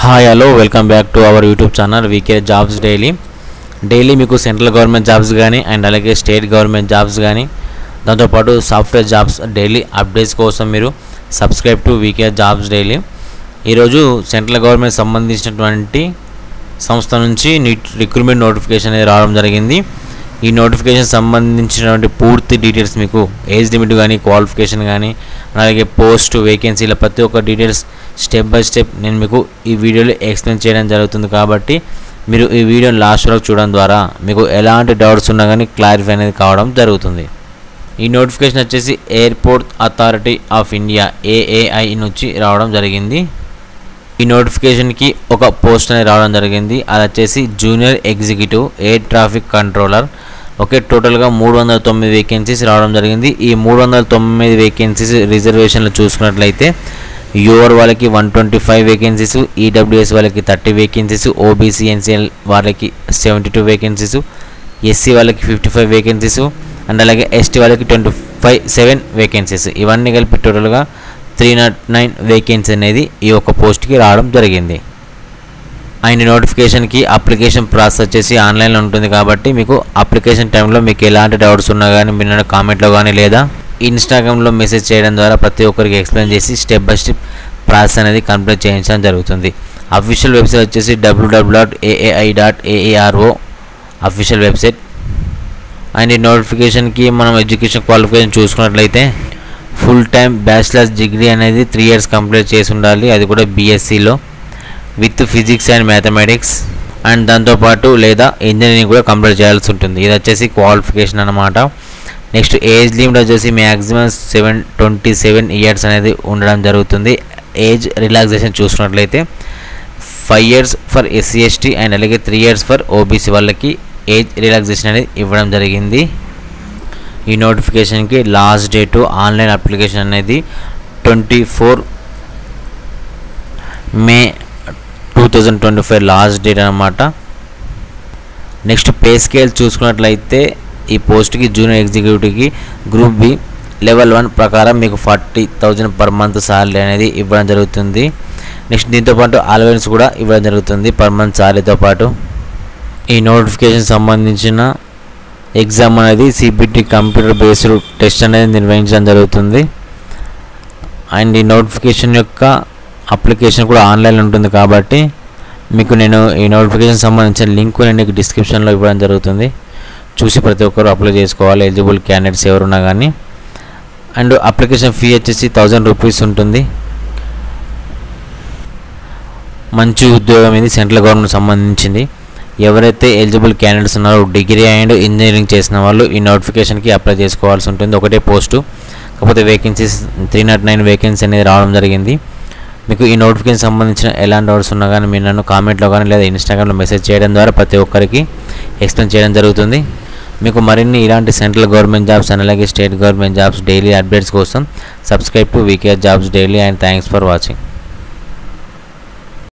Hi hello welcome back to our YouTube channel VK jobs daily మీకు central government jobs కానీ and అలాగే state government jobs కానీ దాంతోపాటు software jobs daily updates కోసం మీరు subscribe to VK jobs daily. ఈరోజు central government సంబంధించినటువంటి సంస్థ నుంచి రిక్రూట్మెంట్ నోటిఫికేషన్ అనేది రావడం జరిగింది. ఈ నోటిఫికేషన్ సంబంధించినటువంటి పూర్తి డీటెయిల్స్ మీకు ఏజ్ లిమిట్ కానీ క్వాలిఫికేషన్ కానీ అలాగే పోస్ట్ వేకెన్సీల ప్రతి ఒక్క డీటెయిల్స్ స్టెప్ బై స్టెప్ నేను మీకు ఈ వీడియోలో ఎక్స్ప్లెయిన్ చేయడం జరుగుతుంది. కాబట్టి మీరు ఈ వీడియోని లాస్ట్ వరకు చూడడం ద్వారా మీకు ఎలాంటి డౌట్స్ ఉన్నా కానీ క్లారిఫై అనేది కావడం జరుగుతుంది. ఈ నోటిఫికేషన్ వచ్చేసి airport authority of India AAI నుంచి రావడం జరిగింది. ఈ నోటిఫికేషన్కి ఒక పోస్ట్ అనేది రావడం జరిగింది. అది వచ్చేసి junior executive air traffic controller. Okay, టోటల్గా 309 వేకెన్సీస్ రావడం జరిగింది. ఈ 309 వేకెన్సీస్ రిజర్వేషన్లు చూసుకున్నట్లయితే యూఆర్ వాళ్ళకి 125 వేకెన్సీస్, ఈడబ్ల్యూఎస్ వాళ్ళకి 30 వేకెన్సీస్, ఓబీసీ ఎన్సీఎల్ వాళ్ళకి 72 వేకెన్సీస్, ఎస్సీ వాళ్ళకి 55 వేకెన్సీస్ అండ్ అలాగే ఎస్టీ వాళ్ళకి 7 వేకెన్సీస్. ఇవన్నీ కలిపి టోటల్గా 309 వేకెన్సీ అనేది ఈ ఒక్క పోస్ట్కి రావడం జరిగింది. అండ్ నోటిఫికేషన్కి అప్లికేషన్ ప్రాసెస్ వచ్చేసి ఆన్లైన్లో ఉంటుంది. కాబట్టి మీకు అప్లికేషన్ టైంలో మీకు ఎలాంటి డౌట్స్ ఉన్నా కానీ మీరు కామెంట్లో కానీ లేదా ఇన్స్టాగ్రామ్లో మెసేజ్ చేయడం ద్వారా ప్రతి ఒక్కరికి ఎక్స్ప్లెయిన్ చేసి స్టెప్ బై స్టెప్ ప్రాసెస్ అనేది కంప్లీట్ చేయించడం జరుగుతుంది. అఫీషియల్ వెబ్సైట్ వచ్చేసి www.aai.aero అఫీషియల్ వెబ్సైట్. అండ్ ఈ నోటిఫికేషన్కి మనం ఎడ్యుకేషన్ క్వాలిఫికేషన్ చూసుకున్నట్లయితే ఫుల్ టైం బ్యాచిలర్స్ డిగ్రీ అనేది 3 years కంప్లీట్ చేసి ఉండాలి. అది కూడా బీఎస్సీలో with physics and mathematics and దాంతోపాటు లేదా ఇంజనీరింగ్ కూడా కంప్లీట్ చేయాల్సి ఉంటుంది. ఇది వచ్చేసి క్వాలిఫికేషన్ అన్నమాట. నెక్స్ట్ ఏజ్ లిమిట్ వచ్చేసి మ్యాక్సిమం 27 years అనేది ఉండడం జరుగుతుంది. ఏజ్ రిలాక్సేషన్ చూసుకున్నట్లయితే 5 years for SC ST and అలాగే 3 years ఫర్ ఓబీసీ వాళ్ళకి ఏజ్ రిలాక్సేషన్ అనేది ఇవ్వడం జరిగింది. ఈ నోటిఫికేషన్కి లాస్ట్ డేటు ఆన్లైన్ అప్లికేషన్ అనేది 24 May 2025 లాస్ట్ డేట్ అన్నమాట. నెక్స్ట్ పే స్కేల్ చూసుకున్నట్లయితే ఈ పోస్ట్కి జూనియర్ ఎగ్జిక్యూటివ్కి గ్రూప్ బి లెవెల్ 1 ప్రకారం మీకు 40,000 per month సాలరీ అనేది ఇవ్వడం జరుగుతుంది. నెక్స్ట్ దీంతోపాటు అలవెన్స్ కూడా ఇవ్వడం జరుగుతుంది per month సాలరీతో పాటు. ఈ నోటిఫికేషన్ సంబంధించిన ఎగ్జామ్ అనేది CBT కంప్యూటర్ బేస్డ్ టెస్ట్ అనేది నిర్వహించడం జరుగుతుంది. అండ్ ఈ నోటిఫికేషన్ యొక్క అప్లికేషన్ కూడా ఆన్లైన్ ఉంటుంది. కాబట్టి మీకు నేను ఈ నోటిఫికేషన్ సంబంధించిన లింక్ నేను డిస్క్రిప్షన్లో ఇవ్వడం జరుగుతుంది. చూసి ప్రతి ఒక్కరు అప్లై చేసుకోవాలి, ఎలిజిబుల్ క్యాండిడేట్స్ ఎవరున్నా కానీ. అండ్ అప్లికేషన్ ఫీ వచ్చేసి 1000 rupees ఉంటుంది. మంచి ఉద్యోగం ఇది సెంట్రల్ గవర్నమెంట్ సంబంధించింది. ఎవరైతే ఎలిజిబుల్ క్యాండిడేట్స్ ఉన్నారో డిగ్రీ అండ్ ఇంజనీరింగ్ చేసిన వాళ్ళు ఈ నోటిఫికేషన్కి అప్లై చేసుకోవాల్సి ఉంటుంది. ఒకటే పోస్టు, కాకపోతే వేకెన్సీస్ 309 వేకెన్సీ అనేది రావడం జరిగింది. మీకు ఈ నోటిఫికేషన్ సంబంధించిన ఎలాంటి డౌట్స్ ఉన్నా కానీ మీరు నన్ను కామెంట్లో కానీ లేదా ఇన్స్టాగ్రామ్లో మెసేజ్ చేయడం ద్వారా ప్రతి ఒక్కరికి ఎక్స్ప్లెయిన్ చేయడం జరుగుతుంది. మీకు మరిన్ని ఇలాంటి సెంట్రల్ గవర్నమెంట్ జాబ్స్ అండ్ అలాగే state government jobs daily updates కోసం subscribe to VK jobs daily and thanks for watching.